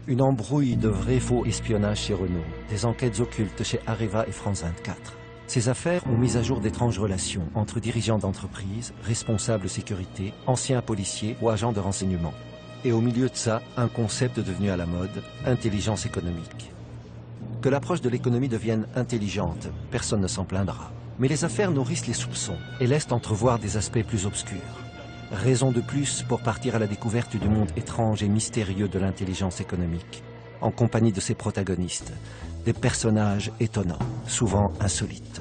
Une embrouille de vrai faux espionnage chez Renault, des enquêtes occultes chez Areva et France 24. Ces affaires ont mis à jour d'étranges relations entre dirigeants d'entreprises, responsables sécurité, anciens policiers ou agents de renseignement. Et au milieu de ça, un concept devenu à la mode, intelligence économique. Que l'approche de l'économie devienne intelligente, personne ne s'en plaindra. Mais les affaires nourrissent les soupçons et laissent entrevoir des aspects plus obscurs. Raison de plus pour partir à la découverte du monde étrange et mystérieux de l'intelligence économique, en compagnie de ses protagonistes, des personnages étonnants, souvent insolites.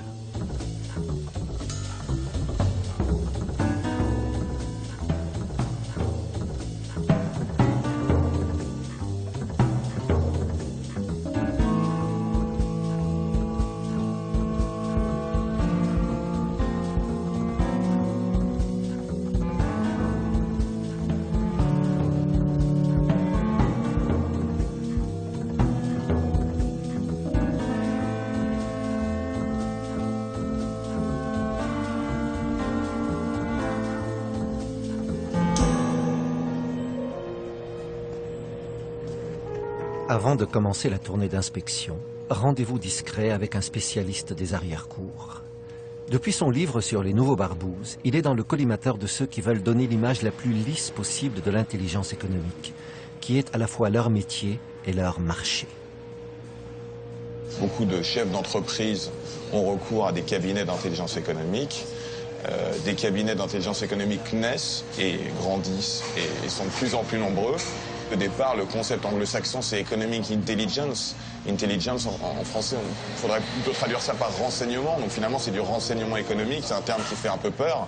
Avant de commencer la tournée d'inspection, rendez-vous discret avec un spécialiste des arrière-cours. Depuis son livre sur les nouveaux barbouzes, il est dans le collimateur de ceux qui veulent donner l'image la plus lisse possible de l'intelligence économique, qui est à la fois leur métier et leur marché. Beaucoup de chefs d'entreprise ont recours à des cabinets d'intelligence économique. Des cabinets d'intelligence économique naissent et grandissent et sont de plus en plus nombreux. Au départ, le concept anglo-saxon, c'est Economic Intelligence. Intelligence, en français, il faudrait plutôt traduire ça par renseignement. Donc finalement, c'est du renseignement économique. C'est un terme qui fait un peu peur.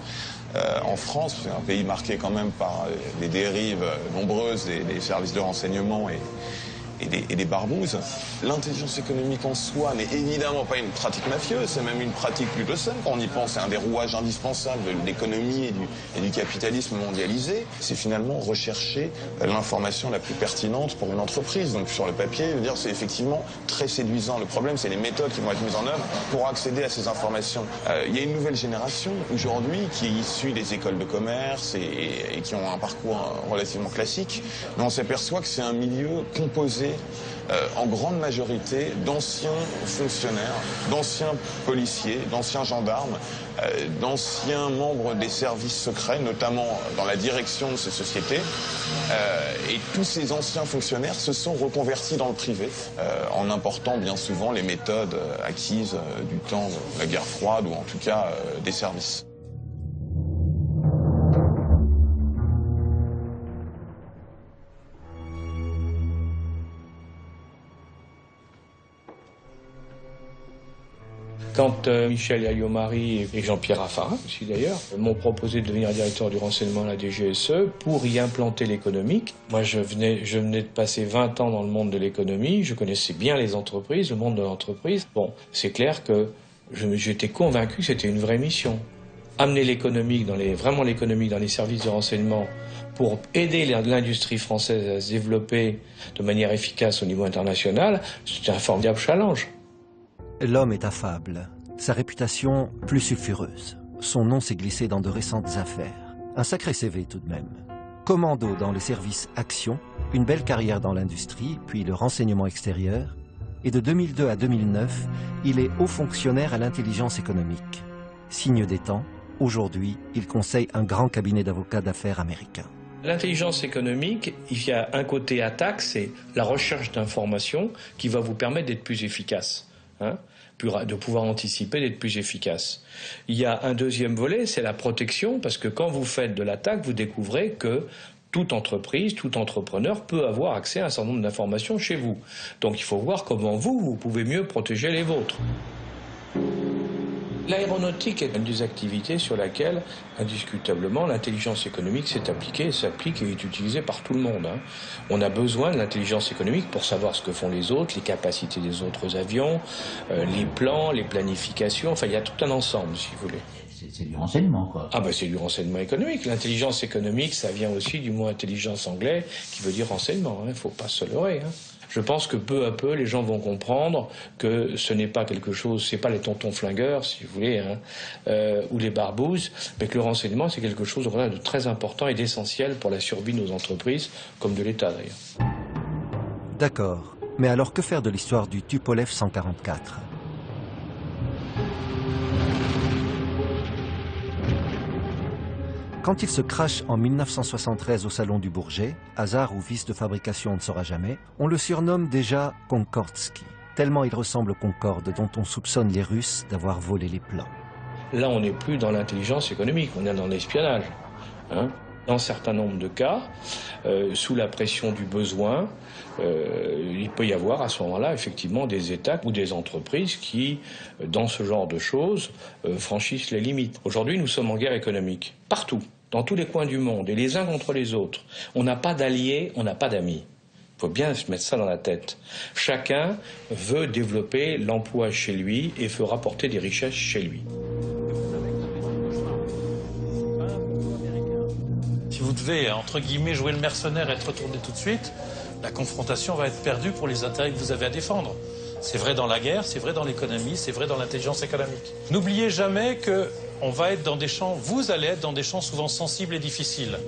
En France, c'est un pays marqué quand même par des dérives nombreuses des services de renseignement et des barbouzes. L'intelligence économique en soi n'est évidemment pas une pratique mafieuse, c'est même une pratique plutôt saine. Quand on y pense, c'est un des rouages indispensables de l'économie et du capitalisme mondialisé. C'est finalement rechercher l'information la plus pertinente pour une entreprise. Donc sur le papier, je veux dire, c'est effectivement très séduisant. Le problème, c'est les méthodes qui vont être mises en œuvre pour accéder à ces informations. Il y a une nouvelle génération aujourd'hui qui est issue des écoles de commerce et qui ont un parcours relativement classique. Mais on s'aperçoit que c'est un milieu composé en grande majorité d'anciens fonctionnaires, d'anciens policiers, d'anciens gendarmes, d'anciens membres des services secrets, notamment dans la direction de ces sociétés. Et tous ces anciens fonctionnaires se sont reconvertis dans le privé, en important bien souvent les méthodes acquises du temps de la guerre froide ou en tout cas des services. Quand Michel Alliot-Marie et Jean-Pierre Raffarin, aussi d'ailleurs, m'ont proposé de devenir directeur du renseignement à la DGSE pour y implanter l'économique, moi je venais de passer 20 ans dans le monde de l'économie, je connaissais bien les entreprises, le monde de l'entreprise. Bon, c'est clair que j'étais convaincu que c'était une vraie mission. Amener l'économique vraiment l'économique dans les services de renseignement pour aider l'industrie française à se développer de manière efficace au niveau international, c'était un formidable challenge. L'homme est affable, sa réputation plus sulfureuse. Son nom s'est glissé dans de récentes affaires. Un sacré CV tout de même. Commando dans les services Action, une belle carrière dans l'industrie, puis le renseignement extérieur. Et de 2002 à 2009, il est haut fonctionnaire à l'intelligence économique. Signe des temps, aujourd'hui, il conseille un grand cabinet d'avocats d'affaires américain. L'intelligence économique, il y a un côté attaque, c'est la recherche d'informations qui va vous permettre d'être plus efficace. De pouvoir anticiper, d'être plus efficace. Il y a un deuxième volet, c'est la protection, parce que quand vous faites de l'attaque, vous découvrez que toute entreprise, tout entrepreneur peut avoir accès à un certain nombre d'informations chez vous. Donc il faut voir comment vous pouvez mieux protéger les vôtres. L'aéronautique est une des activités sur laquelle, indiscutablement, l'intelligence économique s'est appliquée, s'applique et est utilisée par tout le monde. On a besoin de l'intelligence économique pour savoir ce que font les autres, les capacités des autres avions, les plans, les planifications, enfin il y a tout un ensemble, si vous voulez. C'est du renseignement, quoi. Ah ben c'est du renseignement économique. L'intelligence économique, ça vient aussi du mot intelligence anglais, qui veut dire renseignement, il ne faut pas se leurrer. Je pense que peu à peu, les gens vont comprendre que ce n'est pas quelque chose, c'est pas les tontons flingueurs, si vous voulez, ou les barbouzes, mais que le renseignement, c'est quelque chose de très important et d'essentiel pour la survie de nos entreprises, comme de l'État d'ailleurs. D'accord, mais alors que faire de l'histoire du Tupolev 144? Quand il se crache en 1973 au Salon du Bourget, hasard ou vice de fabrication on ne saura jamais, on le surnomme déjà Konkordsky, tellement il ressemble au Concorde dont on soupçonne les Russes d'avoir volé les plans. Là, on n'est plus dans l'intelligence économique, on est dans l'espionnage. Dans un certain nombre de cas, sous la pression du besoin, il peut y avoir à ce moment-là effectivement des États ou des entreprises qui, dans ce genre de choses, franchissent les limites. Aujourd'hui, nous sommes en guerre économique, partout, dans tous les coins du monde, et les uns contre les autres. On n'a pas d'alliés, on n'a pas d'amis. Il faut bien se mettre ça dans la tête. Chacun veut développer l'emploi chez lui et veut rapporter des richesses chez lui. Si vous devez, entre guillemets, jouer le mercenaire et être retourné tout de suite, la confrontation va être perdue pour les intérêts que vous avez à défendre. C'est vrai dans la guerre, c'est vrai dans l'économie, c'est vrai dans l'intelligence économique. N'oubliez jamais que on va être dans des champs, vous allez être dans des champs souvent sensibles et difficiles.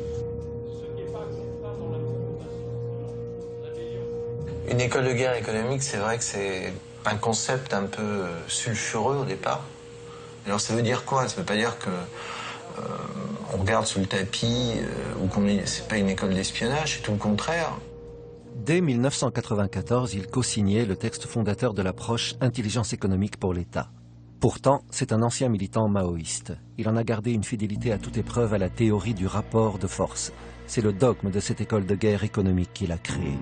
Une école de guerre économique, c'est vrai que c'est un concept un peu sulfureux au départ. Alors ça veut dire quoi? Ça veut pas dire que on regarde sous le tapis ou qu'on c'est pas une école d'espionnage, c'est tout le contraire. Dès 1994, il co-signait le texte fondateur de l'approche intelligence économique pour l'État. Pourtant, c'est un ancien militant maoïste. Il en a gardé une fidélité à toute épreuve à la théorie du rapport de force. C'est le dogme de cette école de guerre économique qu'il a créée.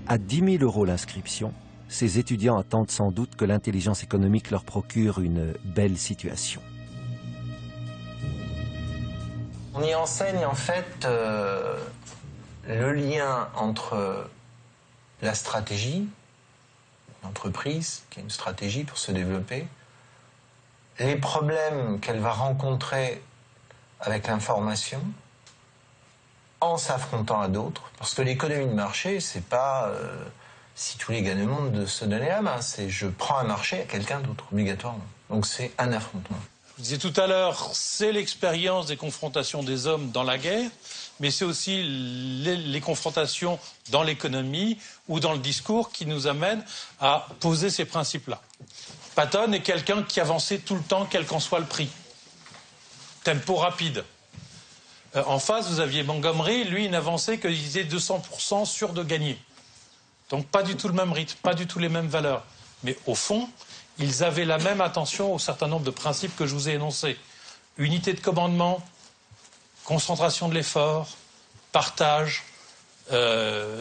À 10 000 € l'inscription, ces étudiants attendent sans doute que l'intelligence économique leur procure une belle situation. On y enseigne en fait le lien entre la stratégie, l'entreprise qui a une stratégie pour se développer, les problèmes qu'elle va rencontrer avec l'information en s'affrontant à d'autres, parce que l'économie de marché, c'est pas si tous les gars du monde de se donner la main, c'est je prends un marché à quelqu'un d'autre, obligatoirement. Donc c'est un affrontement. Je vous disais tout à l'heure, c'est l'expérience des confrontations des hommes dans la guerre, mais c'est aussi les confrontations dans l'économie ou dans le discours qui nous amènent à poser ces principes-là. Patton est quelqu'un qui avançait tout le temps, quel qu'en soit le prix. Tempo rapide. En face, vous aviez Montgomery, lui, il n'avançait qu'il disait 200% sûr de gagner. Donc pas du tout le même rythme, pas du tout les mêmes valeurs. Mais au fond, ils avaient la même attention au certain nombre de principes que je vous ai énoncés. Unité de commandement, concentration de l'effort, partage,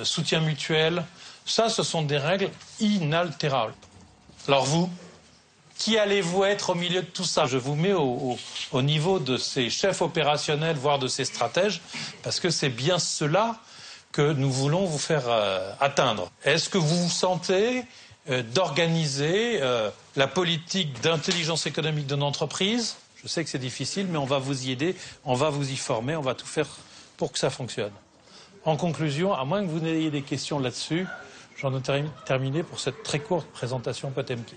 soutien mutuel. Ça, ce sont des règles inaltérables. Alors vous, qui allez-vous être au milieu de tout ça? Je vous mets au niveau de ces chefs opérationnels, voire de ces stratèges, parce que c'est bien cela que nous voulons vous faire atteindre. Est-ce que vous vous sentez d'organiser la politique d'intelligence économique d'une entreprise? Je sais que c'est difficile, mais on va vous y aider, on va vous y former, on va tout faire pour que ça fonctionne. En conclusion, à moins que vous n'ayez des questions là-dessus, j'en ai terminé pour cette très courte présentation Potemkin.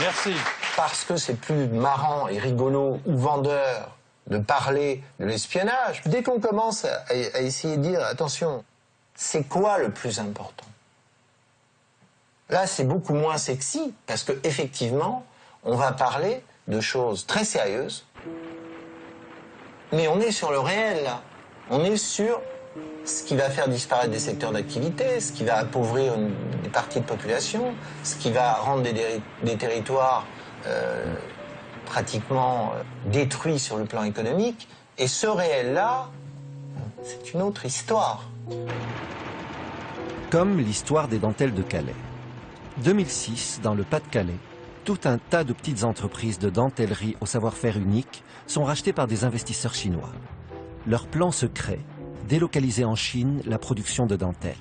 Merci. Parce que c'est plus marrant et rigolo ou vendeur de parler de l'espionnage, dès qu'on commence à essayer de dire, attention, c'est quoi le plus important? Là, c'est beaucoup moins sexy, parce que effectivement, on va parler de choses très sérieuses, mais on est sur le réel, là. On est sur ce qui va faire disparaître des secteurs d'activité, ce qui va appauvrir des parties de population, ce qui va rendre des territoires pratiquement détruits sur le plan économique. Et ce réel-là, c'est une autre histoire. Comme l'histoire des dentelles de Calais. 2006, dans le Pas-de-Calais, tout un tas de petites entreprises de dentellerie au savoir-faire unique sont rachetées par des investisseurs chinois. Leur plan secret, délocaliser en Chine la production de dentelles.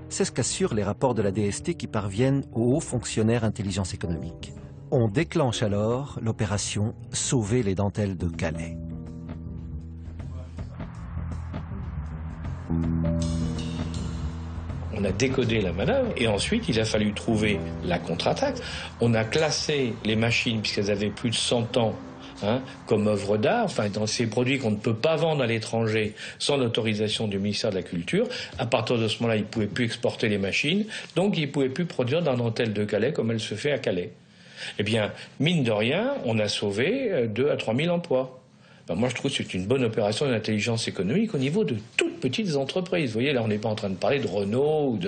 C'est ce qu'assurent les rapports de la DST qui parviennent aux hauts fonctionnaires intelligence économique. On déclenche alors l'opération « Sauver les dentelles de Calais ». On a décodé la manœuvre et ensuite il a fallu trouver la contre-attaque. On a classé les machines, puisqu'elles avaient plus de 100 ans, comme œuvre d'art, enfin dans ces produits qu'on ne peut pas vendre à l'étranger sans l'autorisation du ministère de la Culture. À partir de ce moment-là, ils ne pouvaient plus exporter les machines, donc ils ne pouvaient plus produire dans la dentelle de Calais comme elle se fait à Calais. Eh bien, mine de rien, on a sauvé 2 à 3 000 emplois. Ben moi, je trouve que c'est une bonne opération d'intelligence économique au niveau de toutes petites entreprises. Vous voyez, là, on n'est pas en train de parler de Renault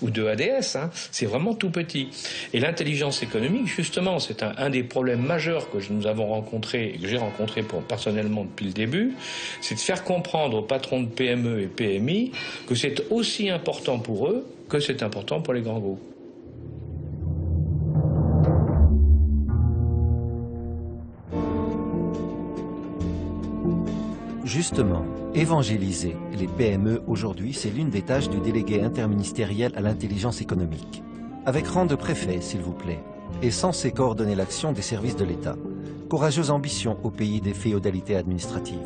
ou de ADS. C'est vraiment tout petit. Et l'intelligence économique, justement, c'est un des problèmes majeurs que nous avons rencontrés et que j'ai rencontré personnellement depuis le début, c'est de faire comprendre aux patrons de PME et PMI que c'est aussi important pour eux que c'est important pour les grands groupes. Justement, évangéliser les PME aujourd'hui, c'est l'une des tâches du délégué interministériel à l'intelligence économique. Avec rang de préfet, s'il vous plaît, et censé coordonner l'action des services de l'État. Courageuse ambition au pays des féodalités administratives.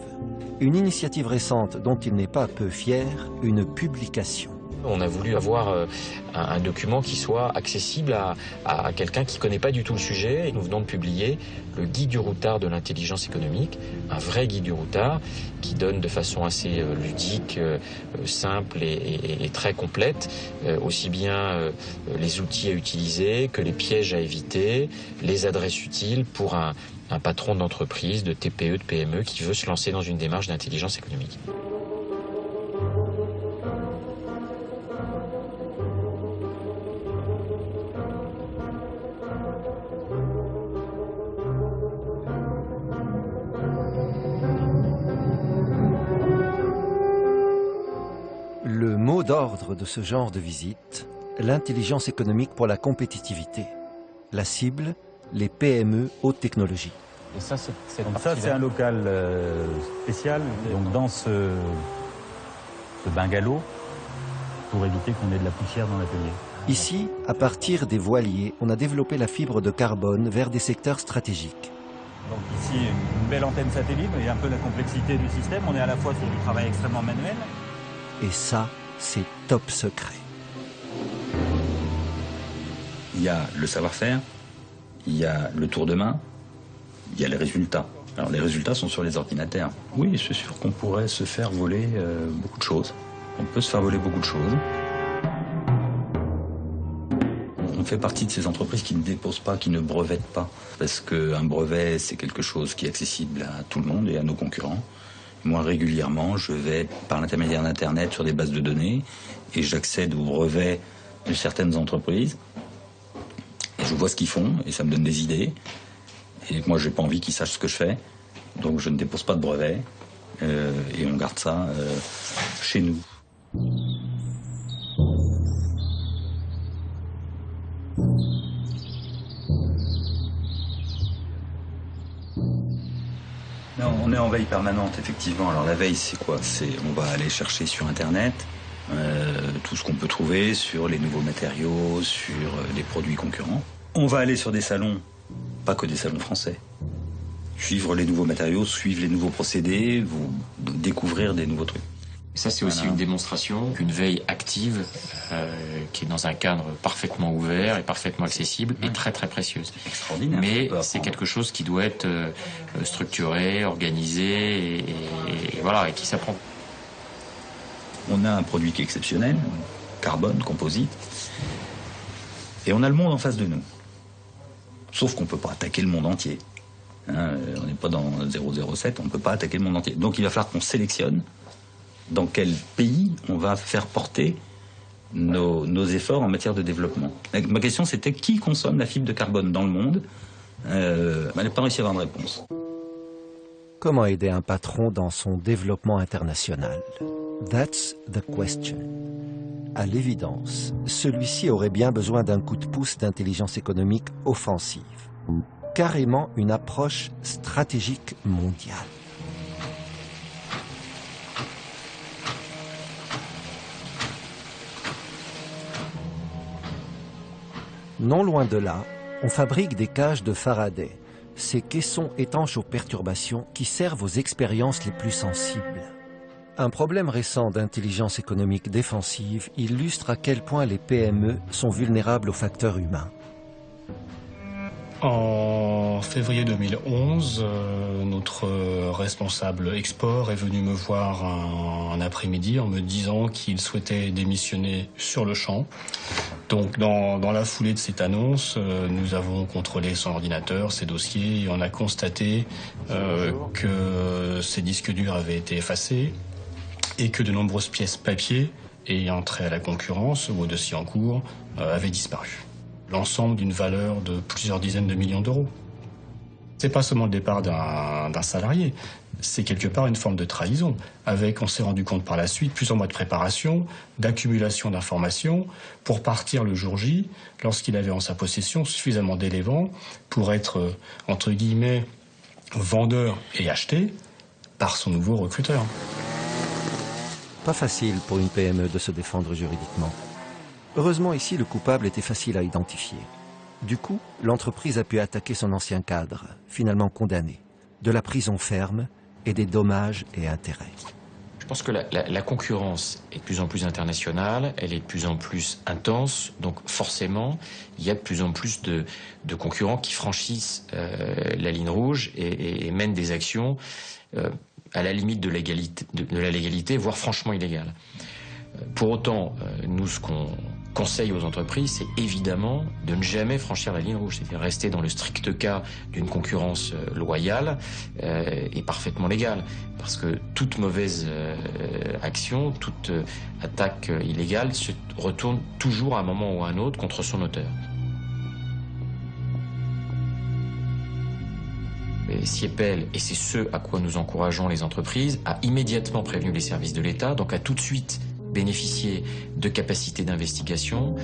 Une initiative récente dont il n'est pas peu fier, une publication. On a voulu avoir un document qui soit accessible à quelqu'un qui ne connaît pas du tout le sujet. Et nous venons de publier le guide du routard de l'intelligence économique, un vrai guide du routard qui donne de façon assez ludique, simple et très complète, aussi bien les outils à utiliser que les pièges à éviter, les adresses utiles pour un patron d'entreprise, de TPE, de PME qui veut se lancer dans une démarche d'intelligence économique. Le mot d'ordre de ce genre de visite, l'intelligence économique pour la compétitivité. La cible, les PME haute technologie. Et ça, c'est un local spécial, donc dans ce bungalow, pour éviter qu'on ait de la poussière dans l'atelier. Ici, à partir des voiliers, on a développé la fibre de carbone vers des secteurs stratégiques. Donc ici, une belle antenne satellite, et un peu la complexité du système. On est à la fois sur du travail extrêmement manuel. Et ça, c'est top secret. Il y a le savoir-faire, il y a le tour de main, il y a les résultats. Alors les résultats sont sur les ordinateurs. Oui, c'est sûr qu'on pourrait se faire voler beaucoup de choses. On peut se faire voler beaucoup de choses. On fait partie de ces entreprises qui ne déposent pas, qui ne brevettent pas. Parce qu'un brevet, c'est quelque chose qui est accessible à tout le monde et à nos concurrents. Moi, régulièrement, je vais, par l'intermédiaire d'Internet, sur des bases de données et j'accède aux brevets de certaines entreprises. Et je vois ce qu'ils font et ça me donne des idées. Et moi, j'ai pas envie qu'ils sachent ce que je fais. Donc, je ne dépose pas de brevet et on garde ça chez nous. Non, on est en veille permanente, effectivement. Alors la veille, c'est quoi? On va aller chercher sur Internet tout ce qu'on peut trouver sur les nouveaux matériaux, sur les produits concurrents. On va aller sur des salons, pas que des salons français. Suivre les nouveaux matériaux, suivre les nouveaux procédés, découvrir des nouveaux trucs. Ça, c'est aussi une démonstration qu'une veille active, qui est dans un cadre parfaitement ouvert et parfaitement accessible, est très très précieuse. Extraordinaire. Mais c'est quelque chose qui doit être structuré, organisé et voilà, et qui s'apprend. On a un produit qui est exceptionnel, carbone, composite, et on a le monde en face de nous. Sauf qu'on ne peut pas attaquer le monde entier. On n'est pas dans 007, on ne peut pas attaquer le monde entier. Donc il va falloir qu'on sélectionne dans quel pays on va faire porter nos efforts en matière de développement. Ma question, c'était qui consomme la fibre de carbone dans le monde? Elle n'a pas réussi à avoir une réponse. Comment aider un patron dans son développement international? That's the question. À l'évidence, celui-ci aurait bien besoin d'un coup de pouce d'intelligence économique offensive. Carrément une approche stratégique mondiale. Non loin de là, on fabrique des cages de Faraday, ces caissons étanches aux perturbations qui servent aux expériences les plus sensibles. Un problème récent d'intelligence économique défensive illustre à quel point les PME sont vulnérables aux facteurs humains. En février 2011, notre responsable export est venu me voir un après-midi en me disant qu'il souhaitait démissionner sur le champ. Donc dans la foulée de cette annonce, nous avons contrôlé son ordinateur, ses dossiers, et on a constaté que ses disques durs avaient été effacés et que de nombreuses pièces papier ayant trait à la concurrence ou au dossier en cours avaient disparu. L'ensemble d'une valeur de plusieurs dizaines de millions d'euros. C'est pas seulement le départ d'un salarié, c'est quelque part une forme de trahison, avec, on s'est rendu compte par la suite, plusieurs mois de préparation, d'accumulation d'informations, pour partir le jour J, lorsqu'il avait en sa possession suffisamment d'éléments pour être, entre guillemets, vendeur et acheté par son nouveau recruteur. Pas facile pour une PME de se défendre juridiquement. Heureusement ici, le coupable était facile à identifier. Du coup, l'entreprise a pu attaquer son ancien cadre, finalement condamné, de la prison ferme et des dommages et intérêts. Je pense que la concurrence est de plus en plus internationale, elle est de plus en plus intense, donc forcément, il y a de plus en plus de concurrents qui franchissent la ligne rouge et mènent des actions à la limite de la légalité, voire franchement illégales. Pour autant, nous, ce qu'on conseille aux entreprises, c'est évidemment de ne jamais franchir la ligne rouge, c'est-à-dire rester dans le strict cas d'une concurrence loyale et parfaitement légale. Parce que toute mauvaise action, toute attaque illégale se retourne toujours à un moment ou à un autre contre son auteur. Siepel, et c'est ce à quoi nous encourageons les entreprises, a immédiatement prévenu les services de l'État, donc a tout de suite bénéficier de capacités d'investigation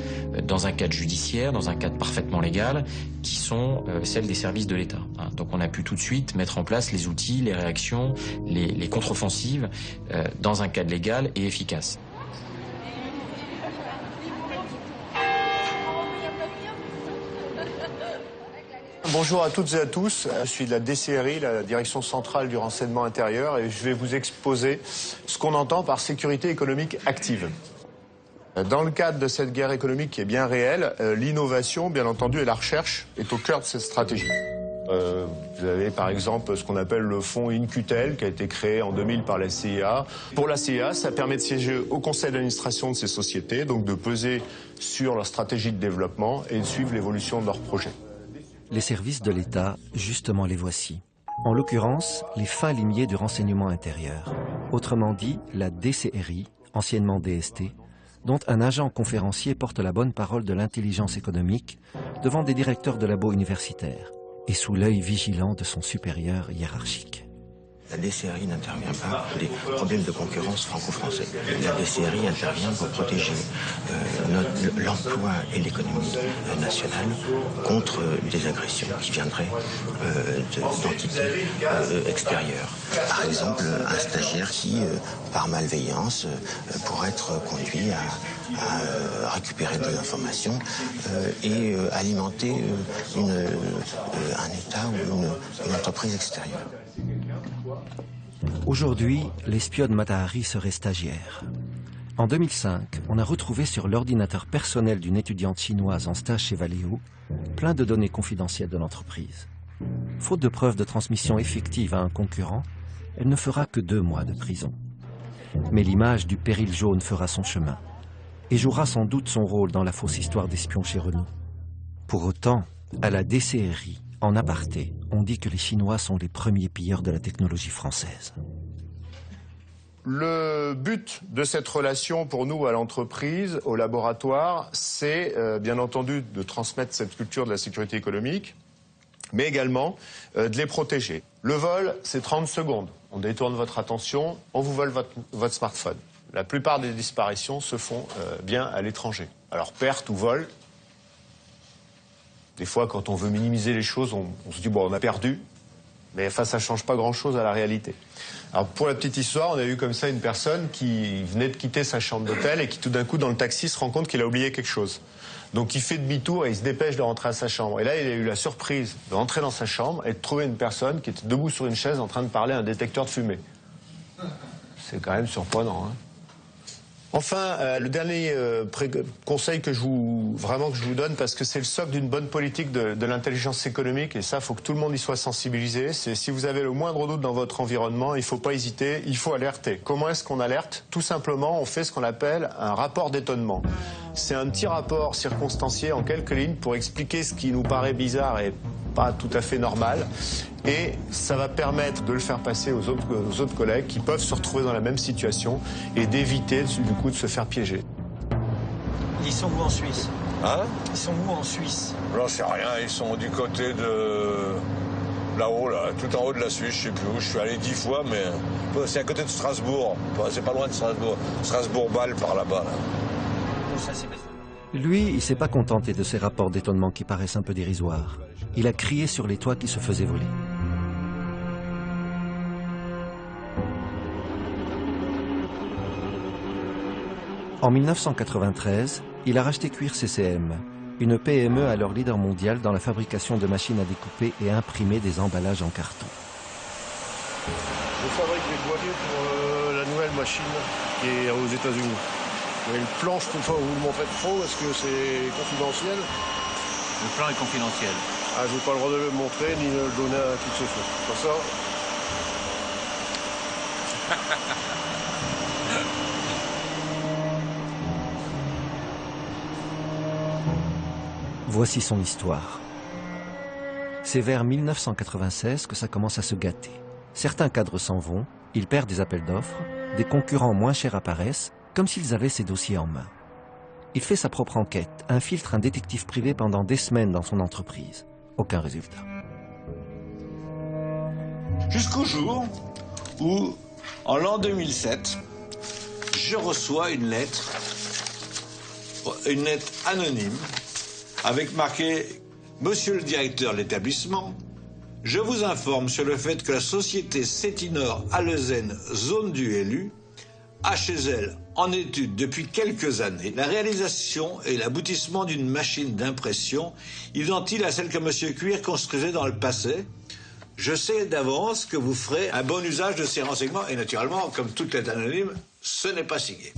dans un cadre judiciaire, dans un cadre parfaitement légal, qui sont celles des services de l'État. Donc on a pu tout de suite mettre en place les outils, les réactions, les contre-offensives dans un cadre légal et efficace. Bonjour à toutes et à tous, je suis de la DCRI, la Direction Centrale du Renseignement Intérieur, et je vais vous exposer ce qu'on entend par sécurité économique active. Dans le cadre de cette guerre économique qui est bien réelle, l'innovation, bien entendu, et la recherche est au cœur de cette stratégie. Vous avez par exemple ce qu'on appelle le fonds InQtel qui a été créé en 2000 par la CIA. Pour la CIA, ça permet de siéger au conseil d'administration de ces sociétés, donc de peser sur leur stratégie de développement et de suivre l'évolution de leurs projets. Les services de l'État, justement les voici. En l'occurrence, les fins limiers du renseignement intérieur. Autrement dit, la DCRI, anciennement DST, dont un agent conférencier porte la bonne parole de l'intelligence économique devant des directeurs de labos universitaires et sous l'œil vigilant de son supérieur hiérarchique. La DCRI n'intervient pas pour des problèmes de concurrence franco-français. La DCRI intervient pour protéger l'emploi et l'économie nationale contre des agressions qui viendraient d'entités extérieures. Par exemple, un stagiaire qui, par malveillance, pourrait être conduit à récupérer des informations et alimenter un État ou une entreprise extérieure. Aujourd'hui, l'espionne Matahari serait stagiaire. En 2005, on a retrouvé sur l'ordinateur personnel d'une étudiante chinoise en stage chez Valeo plein de données confidentielles de l'entreprise. Faute de preuves de transmission effective à un concurrent, elle ne fera que 2 mois de prison. Mais l'image du péril jaune fera son chemin et jouera sans doute son rôle dans la fausse histoire d'espion chez Renault. Pour autant, à la DCRI, en aparté, on dit que les Chinois sont les premiers pilleurs de la technologie française. Le but de cette relation pour nous à l'entreprise, au laboratoire, c'est bien entendu de transmettre cette culture de la sécurité économique, mais également de les protéger. Le vol, c'est 30 secondes. On détourne votre attention, on vous vole votre smartphone. La plupart des disparitions se font bien à l'étranger. Alors perte ou vol, des fois quand on veut minimiser les choses, on se dit bon on a perdu, mais enfin ça change pas grand-chose à la réalité. Alors pour la petite histoire, on a eu comme ça une personne qui venait de quitter sa chambre d'hôtel et qui tout d'un coup dans le taxi se rend compte qu'il a oublié quelque chose. Donc il fait demi-tour et il se dépêche de rentrer à sa chambre. Et là il a eu la surprise de rentrer dans sa chambre et de trouver une personne qui était debout sur une chaise en train de parler à un détecteur de fumée. C'est quand même surprenant, hein. Enfin, le dernier conseil que je vous donne, parce que c'est le socle d'une bonne politique de l'intelligence économique, et ça, il faut que tout le monde y soit sensibilisé, c'est si vous avez le moindre doute dans votre environnement, il ne faut pas hésiter, il faut alerter. Comment est-ce qu'on alerte? Tout simplement, on fait ce qu'on appelle un rapport d'étonnement. C'est un petit rapport circonstancié en quelques lignes pour expliquer ce qui nous paraît bizarre et pas tout à fait normal. Et ça va permettre de le faire passer aux autres collègues qui peuvent se retrouver dans la même situation et d'éviter du coup de se faire piéger. Ils sont où en Suisse? Hein? Ils sont où en Suisse? J'en sais rien, ils sont du côté de... là-haut, là, tout en haut de la Suisse, je sais plus où. Je suis allé 10 fois, mais c'est à côté de Strasbourg. C'est pas loin de Strasbourg. Strasbourg-Bâle par là-bas. Là. Lui, il s'est pas contenté de ces rapports d'étonnement qui paraissent un peu dérisoires. Il a crié sur les toits qui se faisaient voler. En 1993, il a racheté Cuir CCM, une PME alors leader mondial dans la fabrication de machines à découper et à imprimer des emballages en carton. Je fabrique les boîtiers pour la nouvelle machine qui est aux États-Unis. Mais le plan, je ne peux pas vous le montrer trop parce que c'est confidentiel. Le plan est confidentiel. Ah, je n'ai pas le droit de le montrer ni de le donner à qui que ce soit. Pas ça. Voici son histoire. C'est vers 1996 que ça commence à se gâter. Certains cadres s'en vont, il perd des appels d'offres, des concurrents moins chers apparaissent, comme s'ils avaient ses dossiers en main. Il fait sa propre enquête, infiltre un détective privé pendant des semaines dans son entreprise. Aucun résultat. Jusqu'au jour où, en l'an 2007, je reçois une lettre anonyme, avec marqué « Monsieur le directeur de l'établissement, je vous informe sur le fait que la société Cetinor Alezène, zone du élu, a chez elle en étude depuis quelques années la réalisation et l'aboutissement d'une machine d'impression identique à celle que M. Cuir construisait dans le passé. Je sais d'avance que vous ferez un bon usage de ces renseignements et naturellement, comme toute lettre anonyme, ce n'est pas signé. »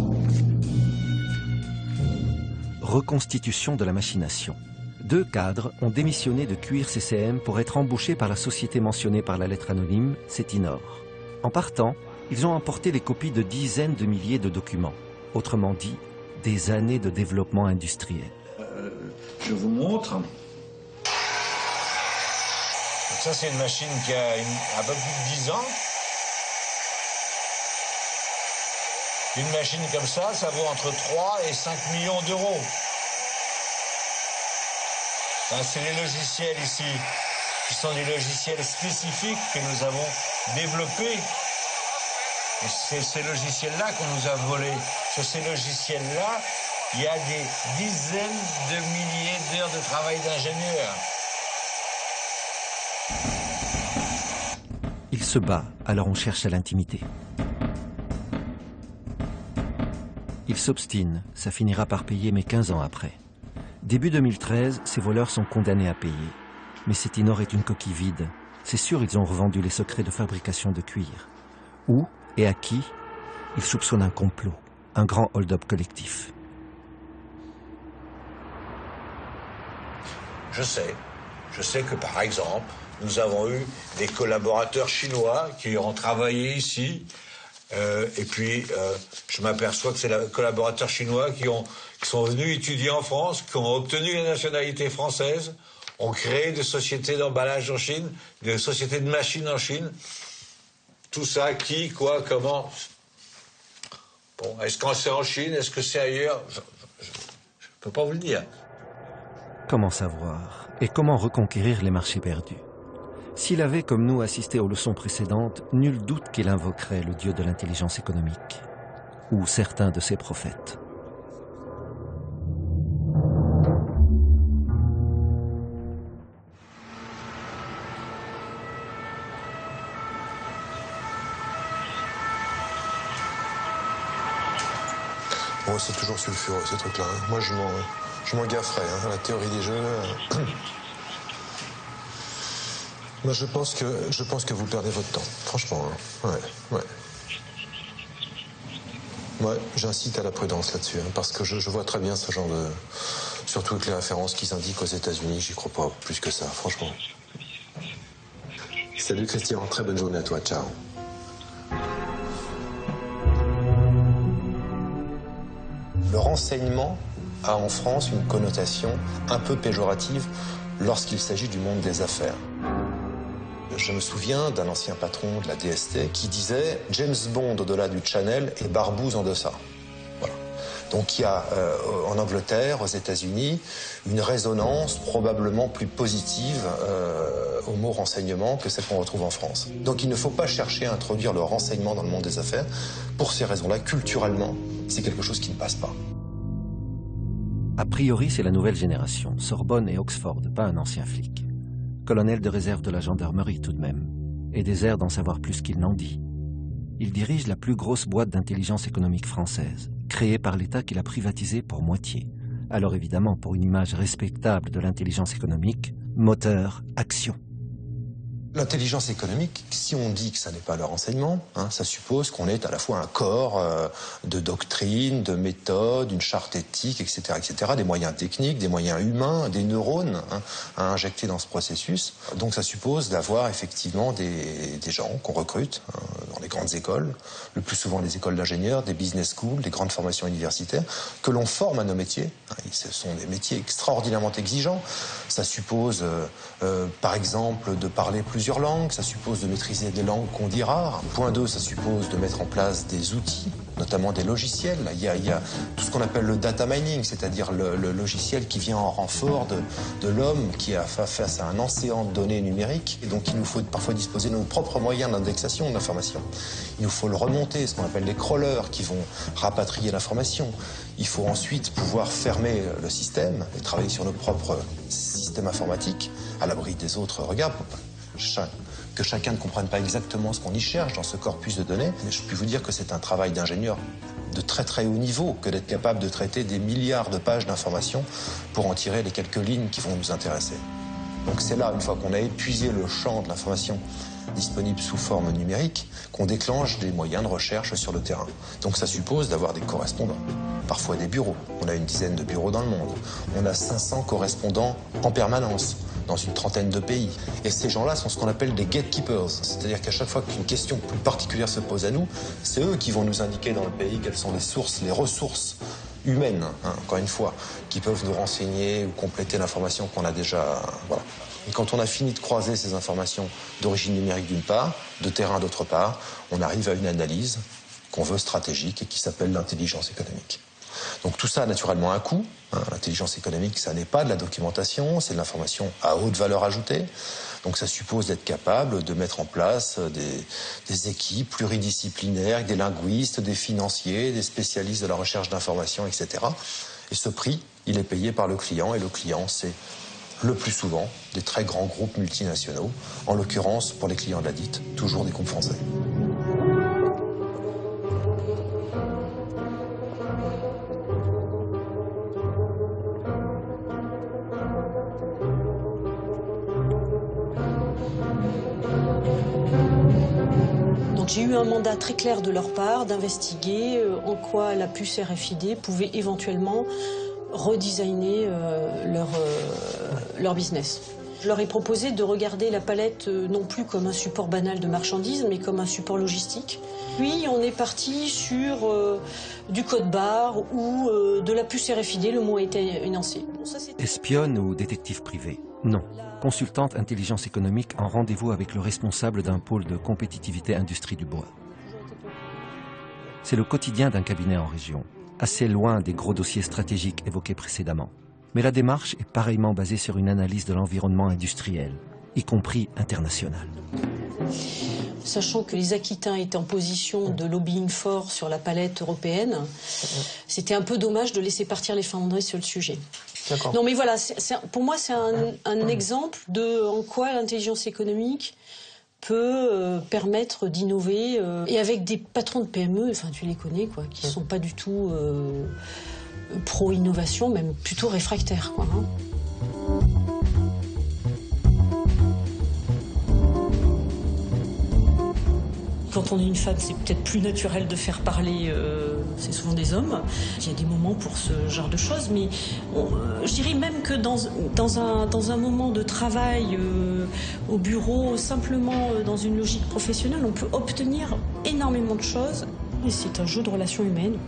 Reconstitution de la machination. 2 cadres ont démissionné de Cuir CCM pour être embauchés par la société mentionnée par la lettre anonyme, Cetinor. En partant, ils ont emporté les copies de dizaines de milliers de documents. Autrement dit, des années de développement industriel. Je vous montre. Donc ça, c'est une machine qui a un peu plus de 10 ans. Une machine comme ça vaut entre 3 et 5 millions d'euros. C'est les logiciels ici, qui sont des logiciels spécifiques que nous avons développés. Et c'est ces logiciels-là qu'on nous a volés. Sur ces logiciels-là, il y a des dizaines de milliers d'heures de travail d'ingénieurs. Il se bat, alors on cherche à l'intimider. Il s'obstine, ça finira par payer, mais 15 ans après. Début 2013, ces voleurs sont condamnés à payer. Mais Cetinor est une coquille vide. C'est sûr, ils ont revendu les secrets de fabrication de cuir. Où et à qui? Ils soupçonnent un complot, un grand hold-up collectif. Je sais que par exemple, nous avons eu des collaborateurs chinois qui ont travaillé ici. Et puis, je m'aperçois que c'est les collaborateurs chinois qui sont venus étudier en France, qui ont obtenu la nationalité française, ont créé des sociétés d'emballage en Chine, des sociétés de machines en Chine. Tout ça, qui, quoi, comment. Bon, est-ce que c'est en Chine, est-ce que c'est ailleurs? Je ne peux pas vous le dire. Comment savoir? Et comment reconquérir les marchés perdus? S'il avait, comme nous, assisté aux leçons précédentes, nul doute qu'il invoquerait le dieu de l'intelligence économique, ou certains de ses prophètes. Bon, c'est toujours sulfureux, ces trucs-là. Hein. Moi, je m'en gafferais. Hein. La théorie des jeux... Moi, je pense que vous perdez votre temps, franchement. Hein. Ouais. Ouais, j'incite à la prudence là-dessus, hein, parce que je vois très bien ce genre de... Surtout avec les références qu'ils indiquent aux États-Unis, j'y crois pas plus que ça, franchement. Salut Christian, très bonne journée à toi, ciao. Le renseignement a en France une connotation un peu péjorative lorsqu'il s'agit du monde des affaires. Je me souviens d'un ancien patron de la DST qui disait « James Bond au-delà du Channel et Barbouze en deçà ». Voilà. Donc il y a en Angleterre, aux États-Unis, une résonance probablement plus positive au mot renseignement que celle qu'on retrouve en France. Donc il ne faut pas chercher à introduire le renseignement dans le monde des affaires. Pour ces raisons-là, culturellement, c'est quelque chose qui ne passe pas. A priori, c'est la nouvelle génération, Sorbonne et Oxford, pas un ancien flic. Colonel de réserve de la gendarmerie tout de même, et des airs d'en savoir plus qu'il n'en dit. Il dirige la plus grosse boîte d'intelligence économique française, créée par l'État qu'il a privatisée pour moitié. Alors évidemment, pour une image respectable de l'intelligence économique, moteur, action. L'intelligence économique, si on dit que ça n'est pas le renseignement, hein, ça suppose qu'on est à la fois un corps de doctrine, de méthode, une charte éthique, etc., etc., des moyens techniques, des moyens humains, des neurones hein, à injecter dans ce processus. Donc ça suppose d'avoir effectivement des gens qu'on recrute dans les grandes écoles, le plus souvent les écoles d'ingénieurs, des business schools, des grandes formations universitaires, que l'on forme à nos métiers. Ce sont des métiers extraordinairement exigeants. Ça suppose, par exemple, de parler plusieurs langues, ça suppose de maîtriser des langues qu'on dit rares. Point 2, ça suppose de mettre en place des outils, notamment des logiciels. Il y a tout ce qu'on appelle le data mining, c'est-à-dire le logiciel qui vient en renfort de l'homme qui a face à un océan de données numériques. Et donc il nous faut parfois disposer de nos propres moyens d'indexation de l'information. Il nous faut le remonter, ce qu'on appelle les crawlers qui vont rapatrier l'information. Il faut ensuite pouvoir fermer le système et travailler sur nos propres systèmes informatiques à l'abri des autres regards. Que chacun ne comprenne pas exactement ce qu'on y cherche dans ce corpus de données. Mais je puis vous dire que c'est un travail d'ingénieur de très très haut niveau que d'être capable de traiter des milliards de pages d'informations pour en tirer les quelques lignes qui vont nous intéresser. Donc c'est là, une fois qu'on a épuisé le champ de l'information disponible sous forme numérique, qu'on déclenche des moyens de recherche sur le terrain. Donc ça suppose d'avoir des correspondants, parfois des bureaux. On a une dizaine de bureaux dans le monde. On a 500 correspondants en permanence dans une trentaine de pays. Et ces gens-là sont ce qu'on appelle des gatekeepers, c'est-à-dire qu'à chaque fois qu'une question plus particulière se pose à nous, c'est eux qui vont nous indiquer dans le pays quelles sont les sources, les ressources humaines, hein, encore une fois, qui peuvent nous renseigner ou compléter l'information qu'on a déjà. Voilà. Et quand on a fini de croiser ces informations d'origine numérique d'une part, de terrain d'autre part, on arrive à une analyse qu'on veut stratégique et qui s'appelle l'intelligence économique. Donc tout ça a naturellement un coût. L'intelligence économique, ça n'est pas de la documentation, c'est de l'information à haute valeur ajoutée. Donc ça suppose d'être capable de mettre en place des équipes pluridisciplinaires, des linguistes, des financiers, des spécialistes de la recherche d'informations, etc. Et ce prix, il est payé par le client, et le client, c'est le plus souvent des très grands groupes multinationaux, en l'occurrence, pour les clients de la DIT, toujours des groupes français. J'ai eu un mandat très clair de leur part d'investiguer en quoi la puce RFID pouvait éventuellement redesigner leur business. Je leur ai proposé de regarder la palette non plus comme un support banal de marchandises, mais comme un support logistique. Puis on est parti sur du code barre ou de la puce RFID, le mot a été énoncé. Espionne ou détective privé? Non. Consultante intelligence économique en rendez-vous avec le responsable d'un pôle de compétitivité industrie du bois. C'est le quotidien d'un cabinet en région, assez loin des gros dossiers stratégiques évoqués précédemment. Mais la démarche est pareillement basée sur une analyse de l'environnement industriel, y compris international. Sachant que les Aquitains étaient en position de lobbying fort sur la palette européenne, c'était un peu dommage de laisser partir les Finlandais sur le sujet. Non mais voilà, pour moi c'est un exemple de en quoi l'intelligence économique peut permettre d'innover et avec des patrons de PME, enfin tu les connais quoi, qui sont pas du tout pro-innovation, même plutôt réfractaires quoi. Hein. quand on est une femme, c'est peut-être plus naturel de faire parler, c'est souvent des hommes. Il y a des moments pour ce genre de choses, mais je dirais même que dans un moment de travail au bureau, simplement dans une logique professionnelle, on peut obtenir énormément de choses, et c'est un jeu de relations humaines.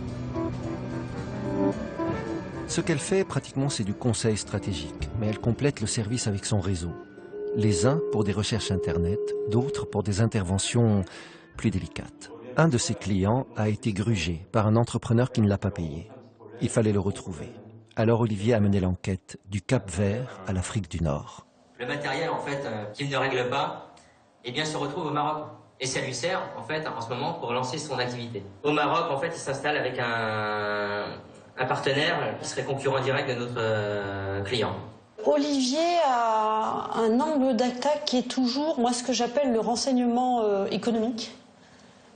Ce qu'elle fait, pratiquement, c'est du conseil stratégique, mais elle complète le service avec son réseau. Les uns pour des recherches Internet, d'autres pour des interventions plus délicates. Un de ses clients a été grugé par un entrepreneur qui ne l'a pas payé. Il fallait le retrouver. Alors Olivier a mené l'enquête du Cap-Vert à l'Afrique du Nord. Le matériel, en fait, qu'il ne règle pas, eh bien, se retrouve au Maroc. Et ça lui sert, en fait, en ce moment, pour lancer son activité. Au Maroc, en fait, il s'installe avec un partenaire qui serait concurrent direct de notre client. Olivier a un angle d'attaque qui est toujours, moi, ce que j'appelle le renseignement économique.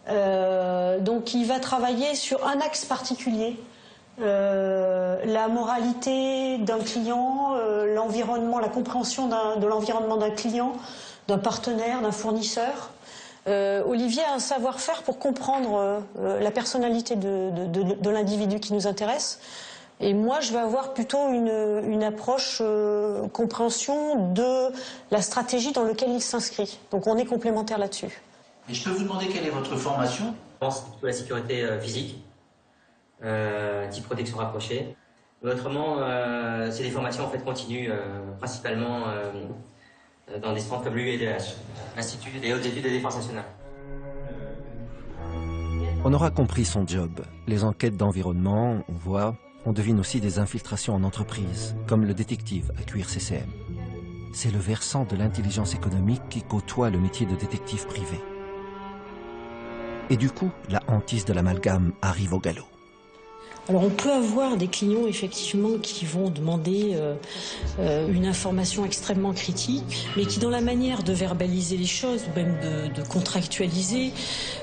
Donc, il va travailler sur un axe particulier. La moralité d'un client, l'environnement, la compréhension de l'environnement d'un client, d'un partenaire, d'un fournisseur. Olivier a un savoir-faire pour comprendre la personnalité de l'individu qui nous intéresse. Et moi, je vais avoir plutôt une approche compréhension de la stratégie dans laquelle il s'inscrit. Donc on est complémentaires là-dessus. Et je peux vous demander quelle est votre formation? Je pense plutôt à la sécurité physique, type protection rapprochée. Mais autrement, c'est des formations en fait continues, principalement dans des centres comme l'UEDH, l'Institut des hautes études de défense nationale. On aura compris son job. Les enquêtes d'environnement, on voit, on devine aussi des infiltrations en entreprise, comme le détective à Cuir CCM. C'est le versant de l'intelligence économique qui côtoie le métier de détective privé. Et du coup, la hantise de l'amalgame arrive au galop. Alors on peut avoir des clients effectivement qui vont demander une information extrêmement critique, mais qui dans la manière de verbaliser les choses, ou même de contractualiser,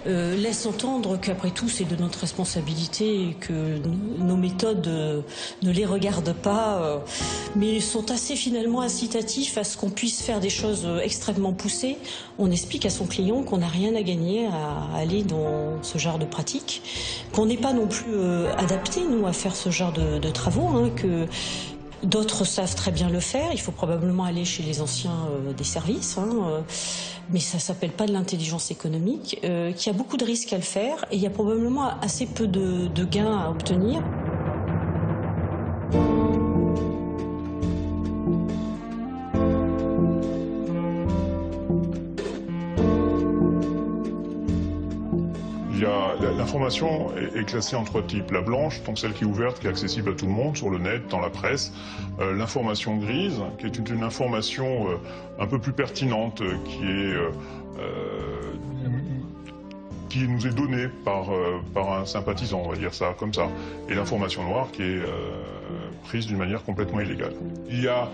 laissent entendre qu'après tout c'est de notre responsabilité et que nos méthodes ne les regardent pas, mais sont assez finalement incitatifs à ce qu'on puisse faire des choses extrêmement poussées. On explique à son client qu'on n'a rien à gagner à aller dans ce genre de pratique, qu'on n'est pas non plus adapté nous à faire ce genre de travaux, hein, que d'autres savent très bien le faire. Il faut probablement aller chez les anciens des services, hein, mais ça s'appelle pas de l'intelligence économique, qu'il y a beaucoup de risques à le faire et il y a probablement assez peu de gains à obtenir. L'information est classée en trois types. La blanche, donc celle qui est ouverte, qui est accessible à tout le monde, sur le net, dans la presse. L'information grise, qui est une information un peu plus pertinente, qui nous est donnée par un sympathisant, on va dire ça comme ça. Et l'information noire, qui est prise d'une manière complètement illégale. Il y a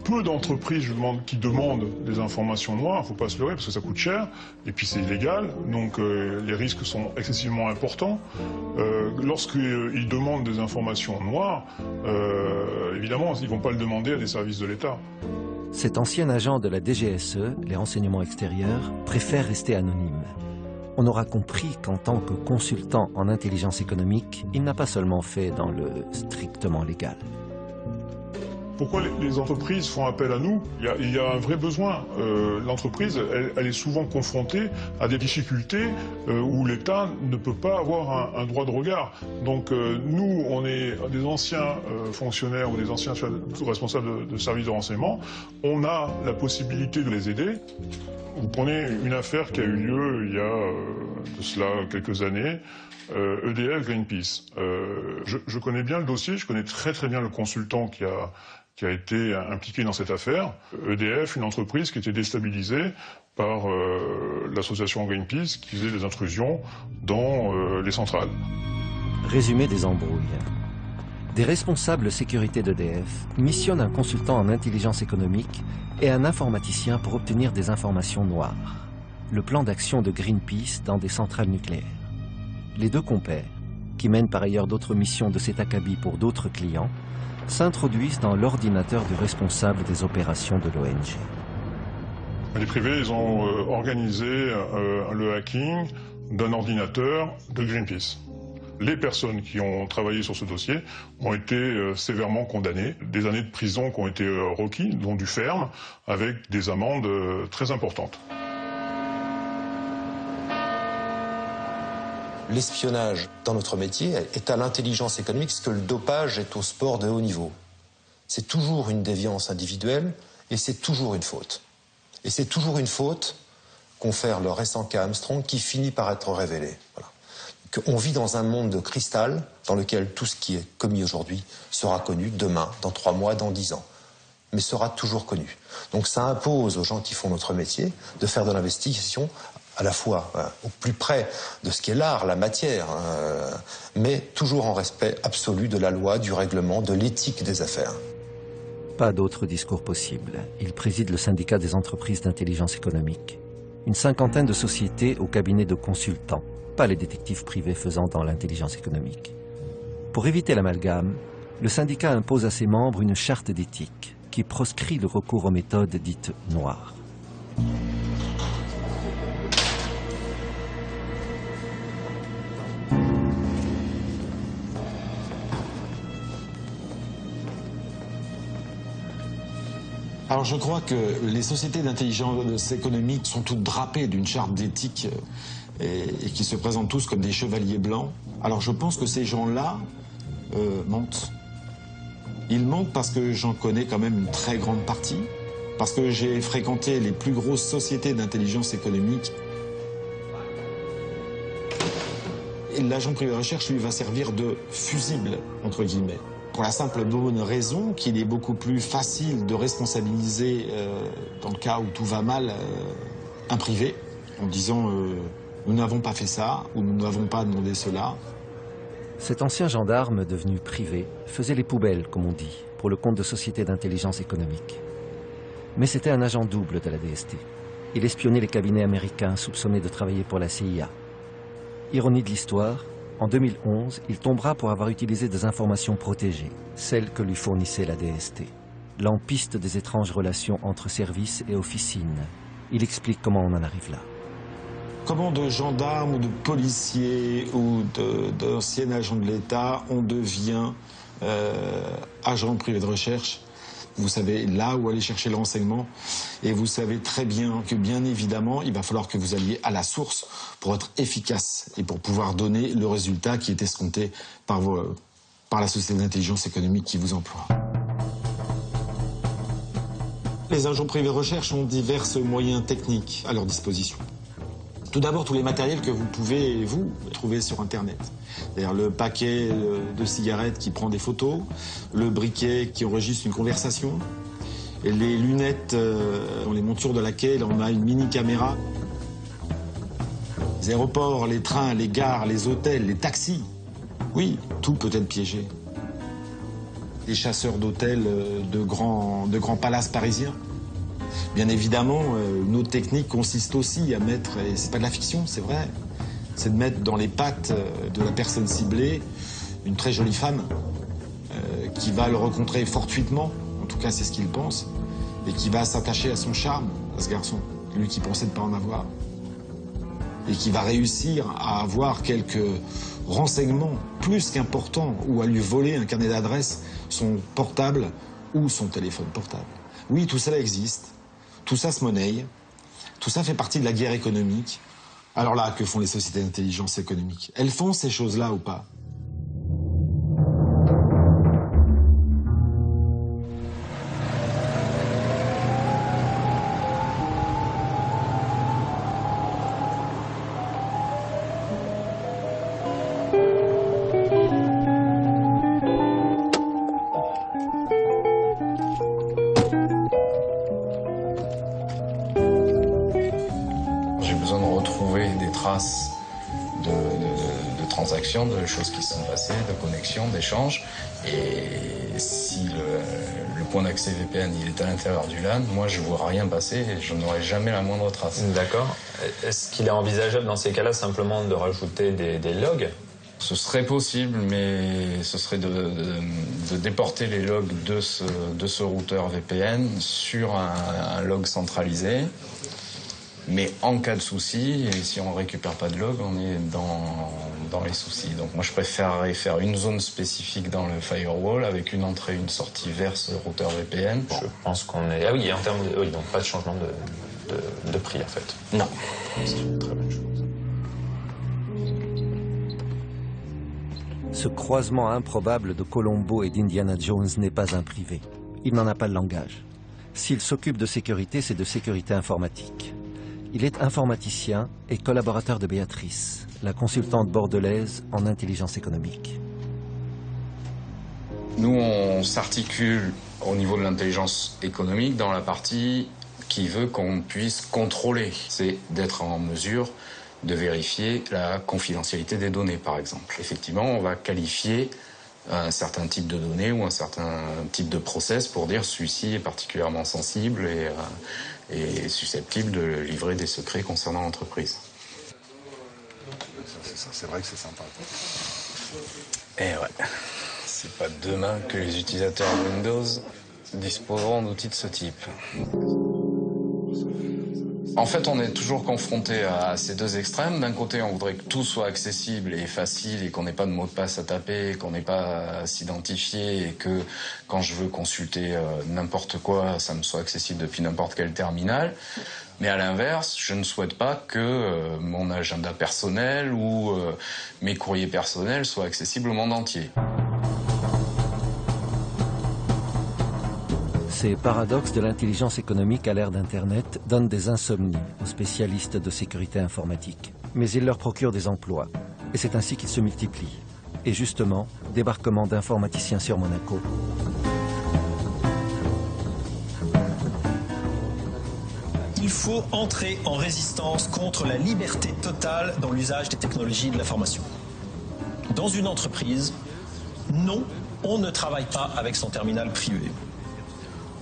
peu d'entreprises qui demandent des informations noires, il ne faut pas se leurrer parce que ça coûte cher, et puis c'est illégal, donc les risques sont excessivement importants. Lorsqu'ils demandent des informations noires, évidemment, ils ne vont pas le demander à des services de l'État. Cet ancien agent de la DGSE, les renseignements extérieurs, préfère rester anonyme. On aura compris qu'en tant que consultant en intelligence économique, il n'a pas seulement fait dans le strictement légal. Pourquoi les entreprises font appel à nous? Il y a un vrai besoin. L'entreprise, elle est souvent confrontée à des difficultés où l'État ne peut pas avoir un droit de regard. Donc nous, on est des anciens fonctionnaires ou des anciens responsables de services de renseignement. On a la possibilité de les aider. Vous prenez une affaire qui a eu lieu il y a de cela quelques années, EDF Greenpeace. Je connais bien le dossier, je connais très bien le consultant qui a été impliqué dans cette affaire. EDF, une entreprise qui était déstabilisée par l'association Greenpeace qui faisait des intrusions dans les centrales. Résumé des embrouilles. Des responsables sécurité d'EDF missionnent un consultant en intelligence économique et un informaticien pour obtenir des informations noires. Le plan d'action de Greenpeace dans des centrales nucléaires. Les deux compères, qui mènent par ailleurs d'autres missions de cet acabit pour d'autres clients, s'introduisent dans l'ordinateur du responsable des opérations de l'ONG. Les privés, ils ont organisé le hacking d'un ordinateur de Greenpeace. Les personnes qui ont travaillé sur ce dossier ont été sévèrement condamnées. Des années de prison qui ont été requis, dont du ferme, avec des amendes très importantes. L'espionnage dans notre métier est à l'intelligence économique ce que le dopage est au sport de haut niveau. C'est toujours une déviance individuelle et c'est toujours une faute. Et c'est toujours une faute, confère le récent cas Armstrong, qui finit par être révélé. Voilà. On vit dans un monde de cristal dans lequel tout ce qui est commis aujourd'hui sera connu demain, dans 3 mois, dans 10 ans. Mais sera toujours connu. Donc ça impose aux gens qui font notre métier de faire de l'investigation à la fois au plus près de ce qu'est l'art, la matière, mais toujours en respect absolu de la loi, du règlement, de l'éthique des affaires. Pas d'autre discours possible. Il préside le syndicat des entreprises d'intelligence économique. Une cinquantaine de sociétés au cabinet de consultants, pas les détectives privés faisant dans l'intelligence économique. Pour éviter l'amalgame, le syndicat impose à ses membres une charte d'éthique qui proscrit le recours aux méthodes dites noires. Alors je crois que les sociétés d'intelligence économique sont toutes drapées d'une charte d'éthique et qui se présentent tous comme des chevaliers blancs. Alors je pense que ces gens-là mentent. Ils mentent parce que j'en connais quand même une très grande partie, parce que j'ai fréquenté les plus grosses sociétés d'intelligence économique. Et l'agent privé de recherche lui va servir de fusible, entre guillemets. Pour la simple bonne raison qu'il est beaucoup plus facile de responsabiliser, dans le cas où tout va mal, un privé, en disant nous n'avons pas fait ça ou nous n'avons pas demandé cela. Cet ancien gendarme devenu privé faisait les poubelles, comme on dit, pour le compte de sociétés d'intelligence économique. Mais c'était un agent double de la DST. Il espionnait les cabinets américains soupçonnés de travailler pour la CIA. Ironie de l'histoire, en 2011, il tombera pour avoir utilisé des informations protégées, celles que lui fournissait la DST. Lampiste des étranges relations entre services et officines. Il explique comment on en arrive là. Comment de gendarmes ou de policiers ou d'anciens agents de l'État, on devient agent privé de recherche. Vous savez là où aller chercher le renseignement et vous savez très bien que bien évidemment il va falloir que vous alliez à la source pour être efficace et pour pouvoir donner le résultat qui est escompté par la société d'intelligence économique qui vous emploie. Les agents privés de recherche ont divers moyens techniques à leur disposition. Tout d'abord, tous les matériels que vous pouvez, vous, trouver sur Internet. C'est-à-dire le paquet de cigarettes qui prend des photos, le briquet qui enregistre une conversation, et les lunettes dans les montures de laquelle on a une mini-caméra. Les aéroports, les trains, les gares, les hôtels, les taxis. Oui, tout peut être piégé. Les chasseurs d'hôtels de grands palaces parisiens. Bien évidemment, une autre technique consiste aussi à mettre, et c'est pas de la fiction, c'est vrai, c'est de mettre dans les pattes de la personne ciblée une très jolie femme qui va le rencontrer fortuitement, en tout cas c'est ce qu'il pense, et qui va s'attacher à son charme, à ce garçon, lui qui pensait ne pas en avoir, et qui va réussir à avoir quelques renseignements plus qu'importants ou à lui voler un carnet d'adresses, son portable ou son téléphone portable. Oui, tout cela existe. Tout ça se monnaie, tout ça fait partie de la guerre économique. Alors là, que font les sociétés d'intelligence économique? Elles font ces choses-là ou pas? De choses qui se sont passées, de connexions, d'échanges. Et si le point d'accès VPN il est à l'intérieur du LAN, moi je ne vois rien passer et je n'aurai jamais la moindre trace. D'accord. Est-ce qu'il est envisageable dans ces cas-là simplement de rajouter des logs Ce serait possible, mais ce serait de déporter les logs de ce routeur VPN sur un log centralisé. Mais en cas de souci, et si on ne récupère pas de log, on est dans les soucis. Donc moi, je préférerais faire une zone spécifique dans le firewall avec une entrée et une sortie vers ce routeur VPN. Je pense qu'on est... Ah oui, en termes de... Oui, donc pas de changement de prix, en fait. Non. C'est une très bonne chose. Ce croisement improbable de Colombo et d'Indiana Jones n'est pas un privé. Il n'en a pas le langage. S'il s'occupe de sécurité, c'est de sécurité informatique. Il est informaticien et collaborateur de Béatrice, la consultante bordelaise en intelligence économique. Nous, on s'articule au niveau de l'intelligence économique dans la partie qui veut qu'on puisse contrôler. C'est d'être en mesure de vérifier la confidentialité des données, par exemple. Effectivement, on va qualifier un certain type de données ou un certain type de process pour dire celui-ci est particulièrement sensible et susceptible de livrer des secrets concernant l'entreprise. C'est vrai que c'est sympa. Et ouais, c'est pas demain que les utilisateurs Windows disposeront d'outils de ce type. En fait, on est toujours confronté à ces deux extrêmes. D'un côté, on voudrait que tout soit accessible et facile et qu'on n'ait pas de mot de passe à taper, qu'on n'ait pas à s'identifier et que quand je veux consulter n'importe quoi, ça me soit accessible depuis n'importe quel terminal. Mais à l'inverse, je ne souhaite pas que mon agenda personnel ou mes courriers personnels soient accessibles au monde entier. Ces paradoxes de l'intelligence économique à l'ère d'Internet donnent des insomnies aux spécialistes de sécurité informatique. Mais ils leur procurent des emplois. Et c'est ainsi qu'ils se multiplient. Et justement, débarquement d'informaticiens sur Monaco. Il faut entrer en résistance contre la liberté totale dans l'usage des technologies de l'information. Dans une entreprise, non, on ne travaille pas avec son terminal privé.